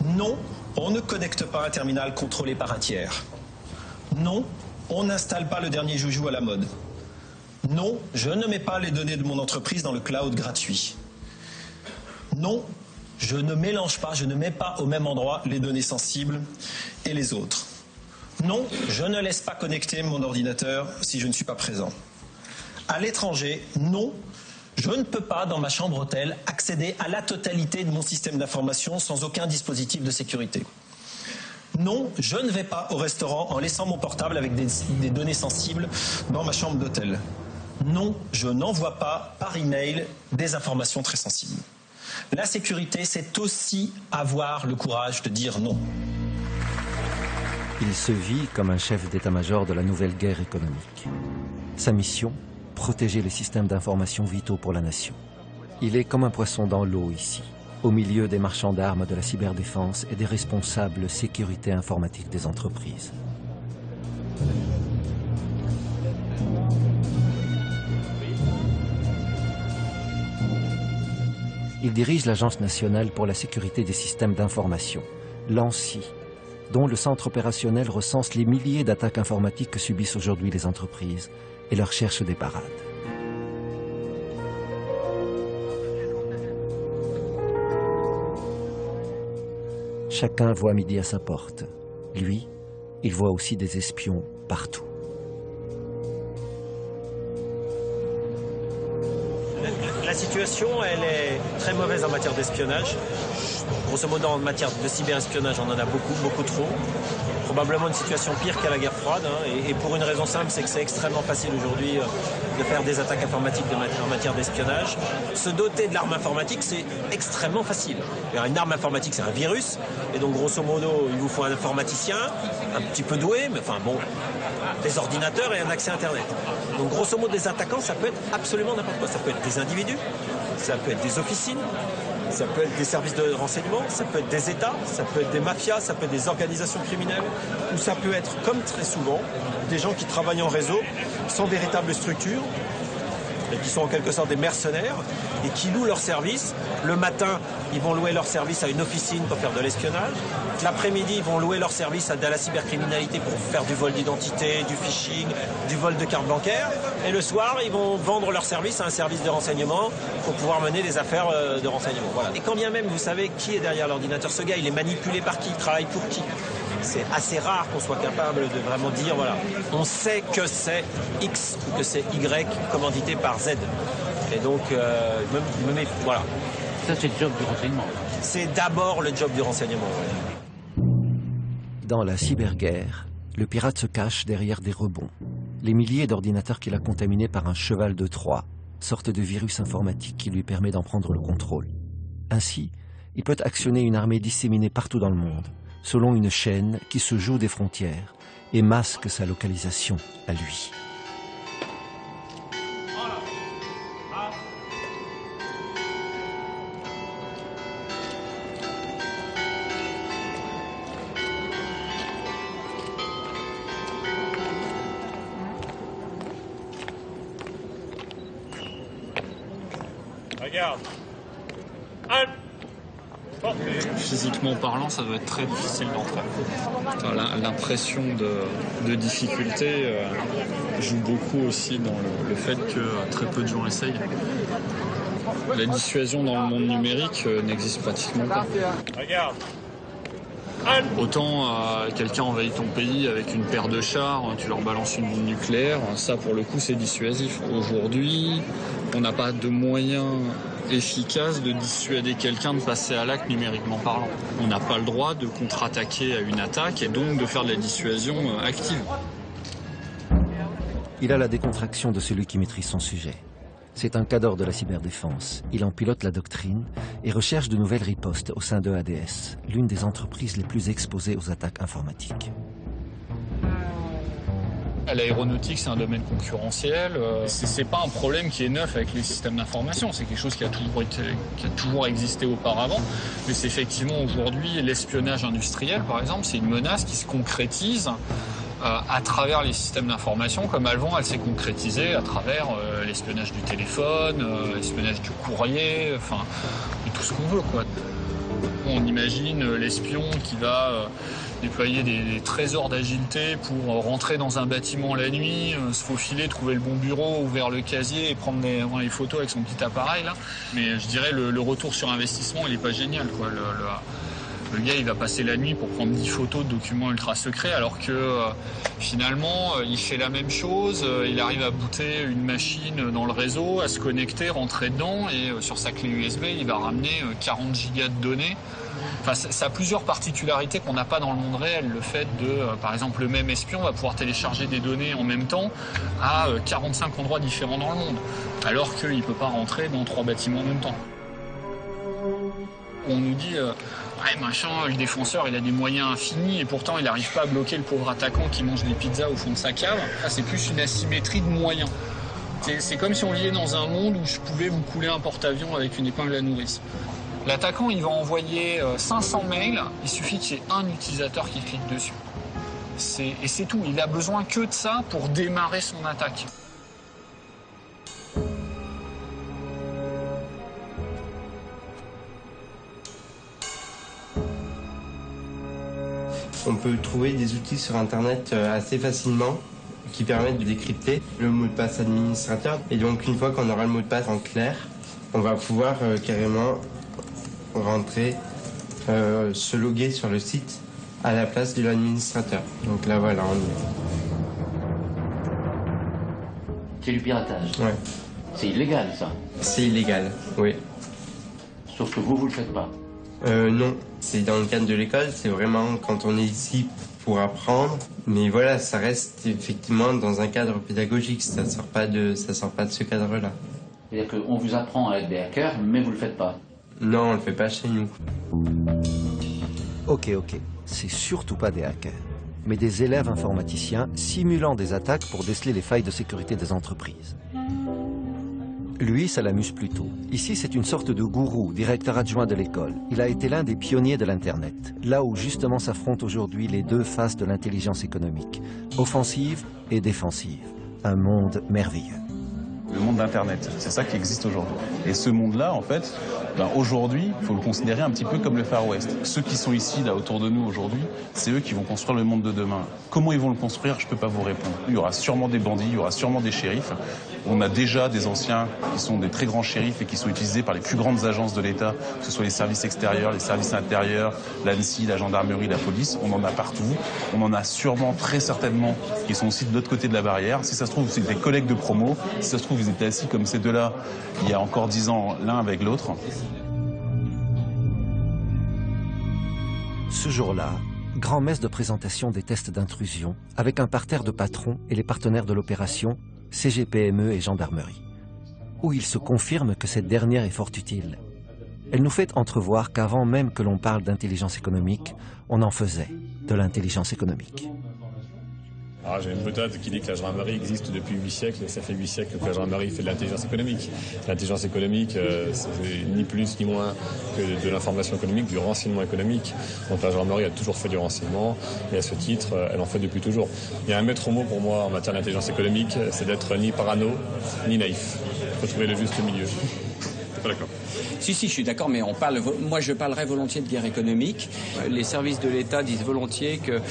Non, on ne connecte pas un terminal contrôlé par un tiers. Non, on n'installe pas le dernier joujou à la mode. Non, je ne mets pas les données de mon entreprise dans le cloud gratuit. Non, je ne mélange pas, je ne mets pas au même endroit les données sensibles et les autres. Non, je ne laisse pas connecter mon ordinateur si je ne suis pas présent. À l'étranger, non, je ne peux pas, dans ma chambre hôtel, accéder à la totalité de mon système d'information sans aucun dispositif de sécurité. Non, je ne vais pas au restaurant en laissant mon portable avec des données sensibles dans ma chambre d'hôtel. Non, je n'envoie pas par email des informations très sensibles. La sécurité, c'est aussi avoir le courage de dire non. Il se vit comme un chef d'état-major de la nouvelle guerre économique. Sa mission ? Protéger les systèmes d'information vitaux pour la nation. Il est comme un poisson dans l'eau ici, au milieu des marchands d'armes de la cyberdéfense et des responsables sécurité informatique des entreprises. Il dirige l'Agence nationale pour la sécurité des systèmes d'information, l'ANSSI, dont le centre opérationnel recense les milliers d'attaques informatiques que subissent aujourd'hui les entreprises et leur cherche des parades. Chacun voit midi à sa porte. Lui, il voit aussi des espions partout. La situation, elle est très mauvaise en matière d'espionnage. Grosso modo, en matière de cyberespionnage, on en a beaucoup, beaucoup trop. Probablement une situation pire qu'à la guerre froide, hein, et pour une raison simple, c'est que c'est extrêmement facile aujourd'hui de faire des attaques informatiques en matière d'espionnage. Se doter de l'arme informatique, c'est extrêmement facile. Une arme informatique, c'est un virus, et donc grosso modo, il vous faut un informaticien, un petit peu doué, mais enfin bon, des ordinateurs et un accès Internet. Donc grosso modo, des attaquants, ça peut être absolument n'importe quoi. Ça peut être des individus, ça peut être des officines, ça peut être des services de renseignement, ça peut être des États, ça peut être des mafias, ça peut être des organisations criminelles, ou ça peut être, comme très souvent, des gens qui travaillent en réseau, sans véritable structure, et qui sont en quelque sorte des mercenaires et qui louent leurs services. Le matin, ils vont louer leurs services à une officine pour faire de l'espionnage. L'après-midi, ils vont louer leurs services à de la cybercriminalité pour faire du vol d'identité, du phishing, du vol de cartes bancaires. Et le soir, ils vont vendre leurs services à un service de renseignement pour pouvoir mener des affaires de renseignement. Voilà. Et quand bien même vous savez qui est derrière l'ordinateur, ce gars, il est manipulé par qui, il travaille pour qui. C'est assez rare qu'on soit capable de vraiment dire, voilà, on sait que c'est X ou que c'est Y commandité par Z. Et donc, voilà. Ça, c'est le job du renseignement. C'est d'abord le job du renseignement. Ouais. Dans la cyberguerre, le pirate se cache derrière des rebonds. Les milliers d'ordinateurs qu'il a contaminés par un cheval de Troie, sorte de virus informatique qui lui permet d'en prendre le contrôle. Ainsi, il peut actionner une armée disséminée partout dans le monde, selon une chaîne qui se joue des frontières et masque sa localisation à lui. Regarde. Physiquement parlant, ça doit être très difficile d'entrer. Enfin, l'impression de difficulté joue beaucoup aussi dans le fait que très peu de gens essayent. La dissuasion dans le monde numérique n'existe pratiquement pas. Regarde. Autant quelqu'un envahit ton pays avec une paire de chars, tu leur balances une bombe nucléaire, ça pour le coup c'est dissuasif. Aujourd'hui, on n'a pas de moyens efficaces de dissuader quelqu'un de passer à l'acte numériquement parlant. On n'a pas le droit de contre-attaquer à une attaque et donc de faire de la dissuasion active. Il a la décontraction de celui qui maîtrise son sujet. C'est un cadre de la cyberdéfense. Il en pilote la doctrine et recherche de nouvelles ripostes au sein de ADS, l'une des entreprises les plus exposées aux attaques informatiques. L'aéronautique, c'est un domaine concurrentiel. C'est pas un problème qui est neuf avec les systèmes d'information. C'est quelque chose qui a toujours existé auparavant. Mais c'est effectivement aujourd'hui l'espionnage industriel, par exemple, c'est une menace qui se concrétise à travers les systèmes d'information, comme avant elle s'est concrétisée à travers l'espionnage du téléphone, l'espionnage du courrier, enfin, et tout ce qu'on veut, quoi. On imagine l'espion qui va déployer des trésors d'agilité pour rentrer dans un bâtiment la nuit, se faufiler, trouver le bon bureau, ouvrir le casier et prendre les photos avec son petit appareil, là. Mais je dirais le retour sur investissement, il n'est pas génial, quoi. Le gars, il va passer la nuit pour prendre 10 photos de documents ultra secrets, alors que finalement, il fait la même chose. Il arrive à booter une machine dans le réseau, à se connecter, rentrer dedans, et sur sa clé USB, il va ramener 40 gigas de données. Enfin, ça a plusieurs particularités qu'on n'a pas dans le monde réel. Le fait de, par exemple, le même espion va pouvoir télécharger des données en même temps à 45 endroits différents dans le monde, alors qu'il ne peut pas rentrer dans 3 bâtiments en même temps. On nous dit, ouais, machin, le défenseur, il a des moyens infinis et pourtant il n'arrive pas à bloquer le pauvre attaquant qui mange des pizzas au fond de sa cave. Là, c'est plus une asymétrie de moyens. C'est comme si on vivait dans un monde où je pouvais vous couler un porte-avions avec une épingle à nourrice. L'attaquant, il va envoyer 500 mails, il suffit qu'il y ait un utilisateur qui clique dessus. Et c'est tout, il a besoin que de ça pour démarrer son attaque. On peut trouver des outils sur Internet assez facilement qui permettent de décrypter le mot de passe administrateur. Et donc une fois qu'on aura le mot de passe en clair, on va pouvoir carrément rentrer, se loguer sur le site à la place de l'administrateur. Donc là voilà, on y est. C'est du piratage. Ouais. C'est illégal, ça. C'est illégal, oui. Sauf que vous le faites pas. Non, c'est dans le cadre de l'école, c'est vraiment quand on est ici pour apprendre. Mais voilà, ça reste effectivement dans un cadre pédagogique, ça sort pas de ce cadre-là. C'est-à-dire qu'on vous apprend à être des hackers, mais vous le faites pas. Non, on le fait pas chez nous. Ok, c'est surtout pas des hackers, mais des élèves informaticiens simulant des attaques pour déceler les failles de sécurité des entreprises. Lui, ça l'amuse plutôt. Ici, c'est une sorte de gourou, directeur adjoint de l'école. Il a été l'un des pionniers de l'Internet, là où justement s'affrontent aujourd'hui les deux faces de l'intelligence économique, offensive et défensive. Un monde merveilleux. Le monde d'Internet, c'est ça qui existe aujourd'hui. Et ce monde-là, en fait, aujourd'hui, il faut le considérer un petit peu comme le Far West. Ceux qui sont ici, là, autour de nous aujourd'hui, c'est eux qui vont construire le monde de demain. Comment ils vont le construire, je ne peux pas vous répondre. Il y aura sûrement des bandits, il y aura sûrement des shérifs. On a déjà des anciens qui sont des très grands shérifs et qui sont utilisés par les plus grandes agences de l'État, que ce soit les services extérieurs, les services intérieurs, l'ANSSI, la gendarmerie, la police. On en a partout. On en a sûrement, très certainement, qui sont aussi de l'autre côté de la barrière. Si ça se trouve, c'est des collègues de promo. Si ça se trouve, vous étiez assis comme ces deux-là il y a encore 10 ans, l'un avec l'autre. Ce jour-là, grand-messe de présentation des tests d'intrusion avec un parterre de patrons et les partenaires de l'opération, CGPME et gendarmerie, où il se confirme que cette dernière est fort utile. Elle nous fait entrevoir qu'avant même que l'on parle d'intelligence économique, on en faisait de l'intelligence économique. Alors, j'ai une boutade qui dit que la gendarmerie existe depuis 8 siècles, et ça fait 8 siècles que la gendarmerie fait de l'intelligence économique. L'intelligence économique, c'est ni plus ni moins que de l'information économique, du renseignement économique. Donc la gendarmerie a toujours fait du renseignement, et à ce titre, elle en fait depuis toujours. Il y a un maître mot pour moi en matière d'intelligence économique, c'est d'être ni parano, ni naïf. Il faut trouver le juste milieu. T'es pas d'accord ? Si, je suis d'accord, mais moi je parlerais volontiers de guerre économique. Les services de l'État disent volontiers que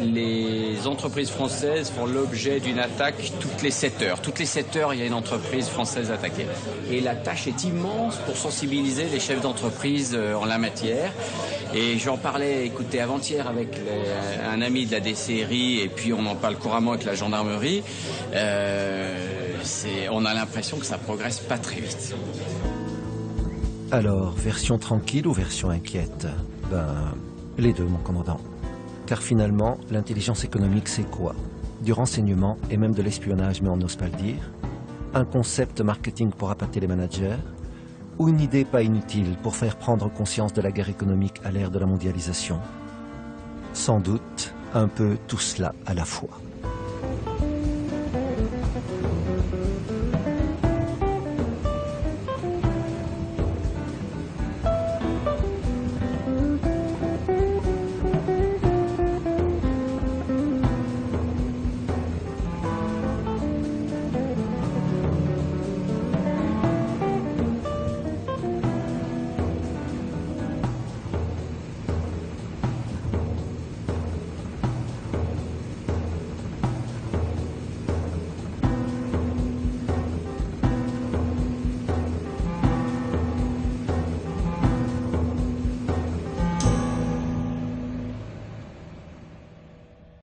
les entreprises françaises font l'objet d'une attaque toutes les 7 heures. Toutes les 7 heures, il y a une entreprise française attaquée. Et la tâche est immense pour sensibiliser les chefs d'entreprise en la matière. Et j'en parlais, écoutez, avant-hier avec un ami de la DCRI, et puis on en parle couramment avec la gendarmerie. On a l'impression que ça progresse pas très vite. Alors, version tranquille ou version inquiète? Les deux, mon commandant. Car finalement, l'intelligence économique, c'est quoi? Du renseignement et même de l'espionnage, mais on n'ose pas le dire. Un concept marketing pour appâter les managers? Ou une idée pas inutile pour faire prendre conscience de la guerre économique à l'ère de la mondialisation? Sans doute, un peu tout cela à la fois.